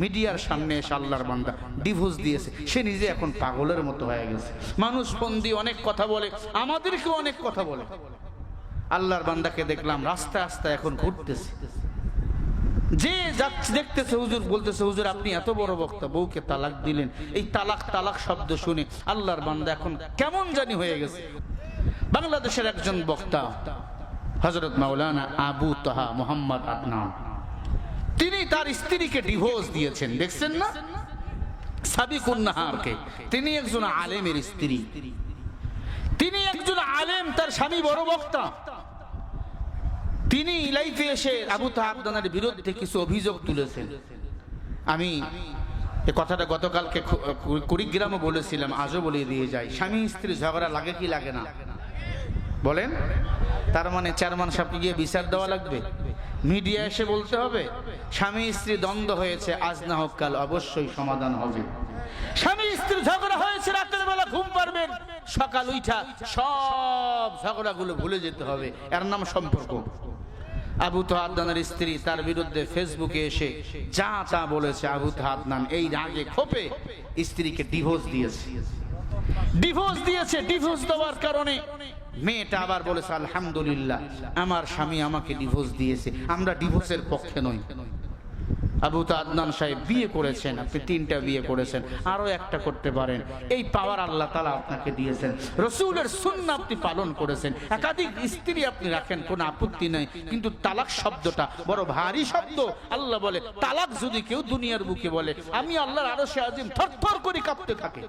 মিডিয়ার সামনে এসে আল্লাহর বান্দা ডিভোর্স দিয়েছে। সে নিজে এখন পাগলের মতো হয়ে গেছে। মানুষ ফোন দিয়ে অনেক কথা বলে, আমাদেরকেও অনেক কথা বলে। আল্লাহর বান্দাকে দেখলাম রাস্তায় রাস্তায় এখন ঘুরতেছে, যে যাচ্ছে দেখতেছে হুজুর বলতেছে, হুজুর আপনি এত বড় বক্তা, বউকে তালাক দিলেন। এই তালাক তালাক শব্দ শুনে আল্লাহর বান্দা এখন কেমন জানি হয়ে গেছে। বাংলাদেশের একজন বক্তা হযরত মাওলানা আবু তাহা মোহাম্মদ আদনান, তিনি তার স্ত্রীকে ডিভোর্স দিয়েছেন। দেখছেন না, সাবিকুন নাহারকে। তিনি একজন আলেমের স্ত্রী, তিনি একজন আলেম, তার স্বামী বড় বক্তা। তিনি লাইফে এসে আবু তাহা আদনানের বিরুদ্ধে কিছু অভিযোগ তুলেছেন। আমি এ কথাটা গতকালকে কুড়িগ্রামে বলেছিলাম, আজও বলে দিয়ে যাই। স্বামী স্ত্রী ঝগড়া লাগে কি লাগে না বলেন? তার মানে চেয়ারম্যান সাহেবকে গিয়ে বিচার দেওয়া লাগবে, মিডিয়া এসে বলতে হবে স্বামী স্ত্রী দ্বন্দ্ব হয়েছে, আজ না হোক কাল অবশ্যই সমাধান হবে। স্বামী স্ত্রী ঝগড়া হয়েছে, রাতের বেলা ঘুম পারবেন, সকাল উঠা সব ঝগড়াগুলো ভুলে যেতে হবে, এর নাম সম্পর্ক। আবু তাহা আদনানের স্ত্রী তার বিরুদ্ধে ফেসবুকে এসে যা তা বলেছে। আবু তাহা আদনান এই রাগে ক্ষোভে স্ত্রীকে ডিভোর্স দিয়েছে। ডিভোর্স দেওয়ার কারণে মেয়েটা আবার বলেছে আলহামদুলিল্লাহ আমার স্বামী আমাকে ডিভোর্স দিয়েছে, আমরা ডিভোর্সের পক্ষে নই। আবু তাহা আদনান সাহেব বিয়ে করেছেন, আপনি 3টা বিয়ে করেছেন, আরো একটা করতে পারেন। এই পাওয়ার আল্লাহ তাআলা আপনাকে দিয়েছেন। রাসূলের সুন্নাহ আপনি পালন করেছেন, একাধিক স্ত্রী আপনি রাখেন, কোনো আপত্তি নাই। কিন্তু তালাক শব্দটা বড় ভারী শব্দ। আল্লাহ বলে তালাক যদি কেউ দুনিয়ার বুকে বলে, আমি আল্লাহর আরশে আজিম থরথর করে কাঁপতে থাকে।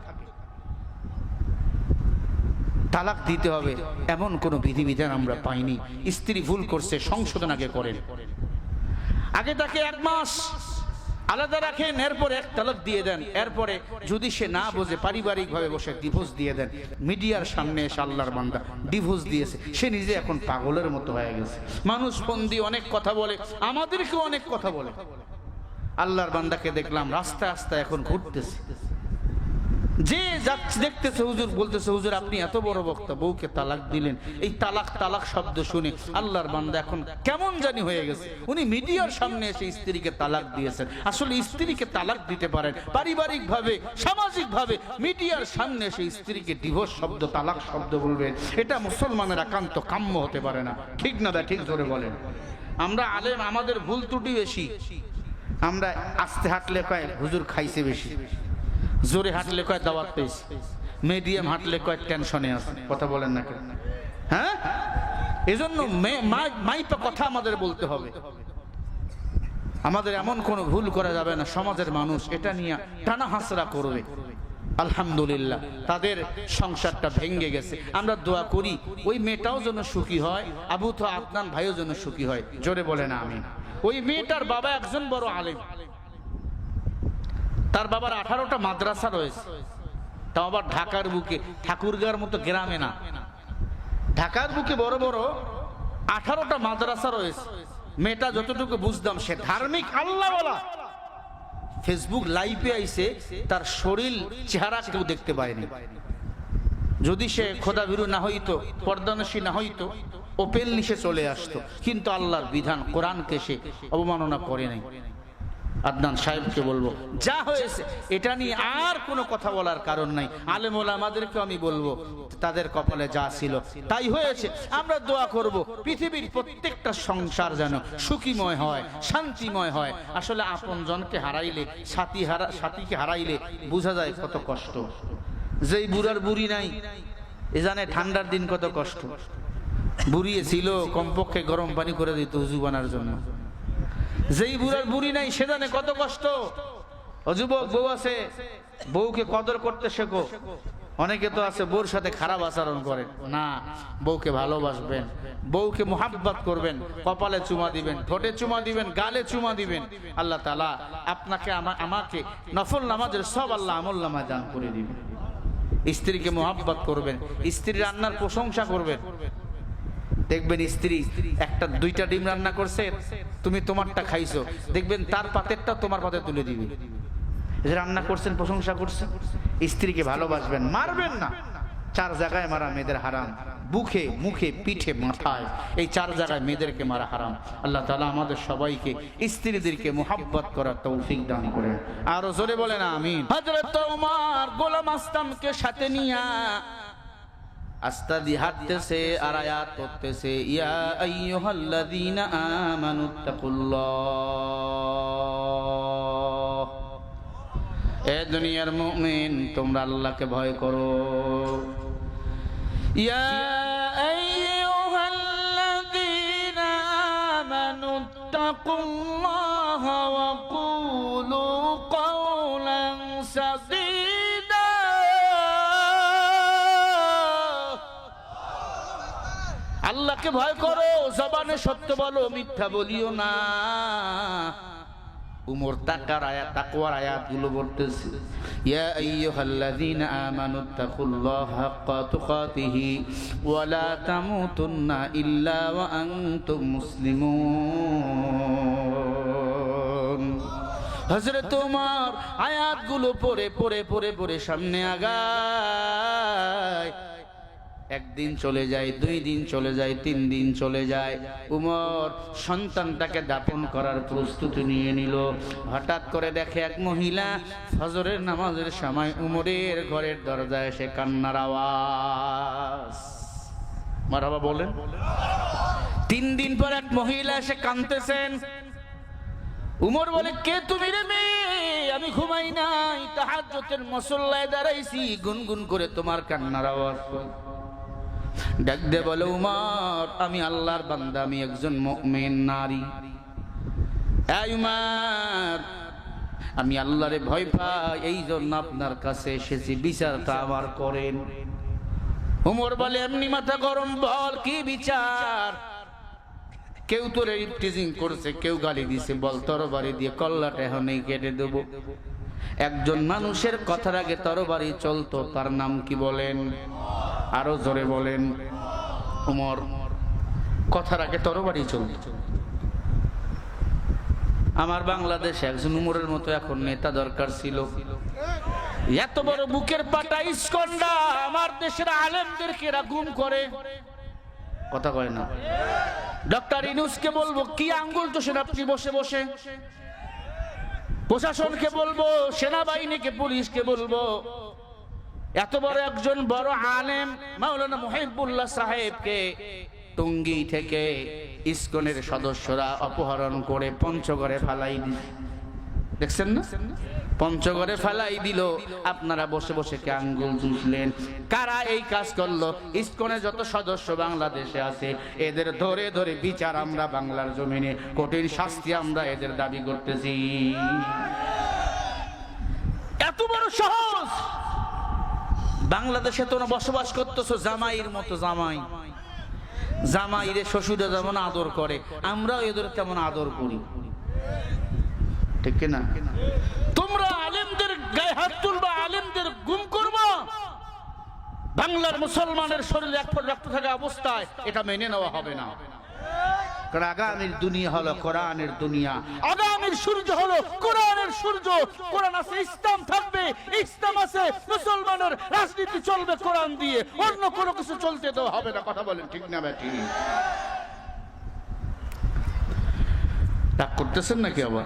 তালাক দিতে হবে এমন কোনো বিধিবিধান আমরা পাইনি। স্ত্রী ভুল করছে, সংশোধন আগে করেন, আগে তাকে 1 মাস আলাদা রাখেন, এরপরে 1 তালাক দিয়ে দেন। এরপরে যদি সে না বোঝে পারিবারিক ভাবে বসে ডিভোর্স দিয়ে দেন। মিডিয়ার সামনে এসে আল্লাহর বান্দা ডিভোর্স দিয়েছে, সে নিজে এখন পাগলের মতো হয়ে গেছে। মানুষ ফোন দিয়ে অনেক কথা বলে, আমাদেরকেও অনেক কথা বলে। আল্লাহর বান্দাকে দেখলাম রাস্তায় রাস্তায় এখন ঘুরতেছে, যে যাচ্ছে দেখতেছে হুজুর বলতেছে, হুজুর আপনি এত বড় বক্তা, বউকে তালাক দিলেন। এই তালাক তালাক শব্দ শুনে আল্লাহর বান্দা এখন কেমন জানি হয়ে গেছে। উনি মিডিয়ার সামনে এসে স্ত্রীকে তালাক দিয়েছেন। আসলে স্ত্রীকে তালাক দিতে পারেন পারিবারিক ভাবে, সামাজিক ভাবে। মিডিয়ার সামনে এসে স্ত্রীকে ডিভোর্স শব্দ তালাক শব্দ বলবেন, এটা মুসলমানের একান্ত কাম্য হতে পারে না। ঠিক না? ঠিক জোরে বলেন। আমরা আলেম, আমাদের ভুল ত্রুটি বেশি। আমরা আস্তে হাঁটলে কয় হুজুর খাইছে বেশি, জোরে হাঁটলে কয় দাওয়াত পেয়েছে, মিডিয়াম হাঁটলে কয় টেনশনে আছে। কথা বলেন না কেন? হ্যাঁ, এজন্য মাইপা কথা আমাদের বলতে হবে। আমাদের এমন কোনো ভুল করা যাবে না, সমাজের মানুষ এটা নিয়ে টানা হাসরা করবে। আলহামদুলিল্লাহ তাদের সংসারটা ভেঙে গেছে। আমরা দোয়া করি ওই মেয়েটাও যেন সুখী হয়, আবু তাহা আদনান ভাইও যেন সুখী হয়। জোরে বলে না আমিন। ওই মেয়েটার বাবা একজন বড় আলেম, তার বাবার 18টা মাদ্রাসা রয়েছে, তাও আবার ঢাকার বুকে, ঠাকুরগাঁর মতো গ্রামে না, ঢাকার বুকে বড় বড় 18টা মাদ্রাসা রয়েছে। মেয়েটা যতটুকু বুঝতাম সে ধার্মিক, আল্লাহওয়ালা। ফেসবুক লাইভে আইছে, তার শরীর চেহারা কেউ দেখতে পায়নি। যদি সে খোদাভীরু না হইতো, পর্দানশী না হইতো, ওপেনলি সে চলে আসতো। কিন্তু আল্লাহর বিধান কোরআনকে সে অবমাননা করে নাই। আদনান সাহেবকে বলবো যা হয়েছে এটা নিয়ে আর কোনো কথা বলার কারণ নাই। আলেম ওলামাদেরকে আমি বলবো তাদের কপালে যা ছিল তাই হয়েছে। আমরা দোয়া করব পৃথিবীর প্রত্যেকটা সংসার যেন সুখীময় হয়, শান্তিময় হয়। আসলে আপনজনকে হারাইলে, সাথীকে হারাইলে বোঝা যায় কত কষ্ট। যেই বুড়ার বুড়ি নাই এ জানে ঠান্ডার দিন কত কষ্ট। বুড়িয়ে ছিল কমপক্ষে গরম পানি করে দিত উজু বানার জন্য। যেই বুড়ার বুড়ি নাই সে জানে কত কষ্ট। যুবক বউ আছে, বউকে কদর করতে শেখো। অনেকে তো আছে বউর সাথে খারাপ আচরণ করে না, বউকে ভালোবাসবেন, বউকে মুহাব্বত করবেন, কপালে চুমা দিবেন, ঠোঁটে চুমা দিবেন, গালে চুমা দিবেন। আল্লাহ তাআলা আপনাকে আমাকে নফল নামাজের সব আল্লাহ আমল নামায় দান করে দিবেন। স্ত্রীকে মুহাব্বত করবেন, স্ত্রীর রান্নার প্রশংসা করবেন। দেখবেন স্ত্রী 1-2টা ডিম রান্না করছে, তুমি তোমারটা খাইছো, দেখবেন তার পাতেরটা তোমার পাতে তুলে দিবে। রান্না করছেন, প্রশংসা করছেন। স্ত্রীকে ভালোবাসবেন, মারবেন না। 4 জায়গায় মারা মেয়েদের হারাম। বুকে, মুখে, পিঠে, মাথায়, এই 4 জায়গায় মেয়েদেরকে মারা হারাম। আল্লাহ তাআলা আমাদের সবাইকে স্ত্রীদেরকে মুহাব্বত করার তৌফিক দান করেন। আরো জোরে বলেন আমিন। হযরত ওমর গোলাম আসলামকে সাথে নিয়া আস্তা দিয়ে হাঁটতেছে আর আয়াত পড়তেছে, ইয়া আইয়ুহাল্লাযীনা আমানুত্তাকুল্লাহ, এ দুনিয়ার মুমিন তোমরা আল্লাহকে ভয় করো। ইয়া আইয়ুহাল্লাযীনা আমানুত্তাকুল্লাহ ওয়া কুলু কাওলান সাদীদা, আল্লাহকে ভয় করো, জবানে সত্য বলো, মিথ্যা বলিও না। উমর তাকওয়ার আয়াতগুলো বলতেছে, ইয়া আইয়ুহাল্লাযীনা আমানুত্তাকুল্লাহা হাক্কা তুকাতিহি ওয়া লা তামুতুন্না ইল্লা ওয়া আনতুম মুসলিমুন। হযরত ওমর আয়াতগুলো পড়ে সামনে আগায়। একদিন চলে যায়, 2 দিন চলে যায়, 3 দিন চলে যায়। উমর সন্তানটাকে দাফন করার প্রস্তুতি নিয়ে নিল। হঠাৎ করে দেখে এক মহিলা ফজরের নামাজের সময় উমরের ঘরের দরজায় এসে কান্নার আওয়াজ। মারহাবা বলেন। 3 দিন পর এক মহিলা এসে কাঁদতেছেন। উমর বলে, কে তুমি রে মেয়ে? আমি ঘুমাই নাই, তাহাজ্জুদের মুসল্লায় দাঁড়াইছি, গুনগুন করে তোমার কান্নার আওয়াজ পাই। ডাক দে বলে, উমর আমি আল্লাহর বান্দা, আমি একজন মুমিন নারী। এই উমর আমি আল্লাহরে ভয় পাই, এই জন্য আপনার কাছে এসেছি, বিচারটা আমার করেন। উমর বলে, এমনি মাথা গরম, বল কি বিচার? কেউ তোরে টিজিং করছে, কেউ গালি দিছে, বল তরবারি দিয়ে কল্লাটা এখনই কেটে দেবো। একজন মানুষের কথার আগে তরবারি চলতো, তার নাম কি বলেন? আরো জোরে বলেন। উমর কথার আগে তরবারি চলত। আমার বাংলাদেশে একজন উমরের মতো এখন নেতা দরকার ছিল। এত বড় বুকের পাটা ইস্কন্ডা আমার দেশের আলেমদেরকে এরা গুম করে, কথা কয় না। ডক্টর ইউনূসকে বলবো, কি আঙ্গুল তো আপনি বসে বসে। প্রশাসনকে বলবো, সেনাবাহিনীকে, পুলিশকে বলবো, এত বড় একজন বড় আলেম মাওলানা মুহিবুল্লাহ সাহেবকে টঙ্গী থেকে ইসকনের সদস্যরা অপহরণ করে পঞ্চগড়ে ফালাই দিল। দেখছেন না? পঞ্চগড়ে ফালাই দিল। আপনারা বসে বসে কে আঙ্গুল চুষলেন? কারা এই কাজ করলো? ইসকনের যত সদস্য বাংলাদেশে আছে, এদের ধরে ধরে বিচার আমরা বাংলার জমিনে, কঠিন শাস্তি আমরা এদের দাবি করতেছি। এত বড় সহজ। বাংলাদেশে তোমরা বসবাস করতেছো জামাইয়ের মতো। জামাইরে শ্বশুরে যেমন আদর করে, আমরাও এদের তেমন আদর করি, ঠিক না? তোমরা আলেমদের গায়ে হাত তুলবা, আলেমদের গুম করবা, বাংলার মুসলমানের শরীরে 1 ফোঁটা রক্ত থাকা অবস্থায় এটা মেনে নেওয়া হবে না। কারণ আগামীর দুনিয়া হলো কোরআনের দুনিয়া, আগামীর সূর্য হলো কোরআনের সূর্য। কোরআন আছে, ইসলাম থাকবে, ইসলাম আছে, মুসলমানের রাজনীতি চলবে কোরআন দিয়ে, অন্য কোনো কিছু চলতে দেওয়া হবে না। কথা বলেন ঠিক না বেটি? রাগ করতেছেন নাকি আবার?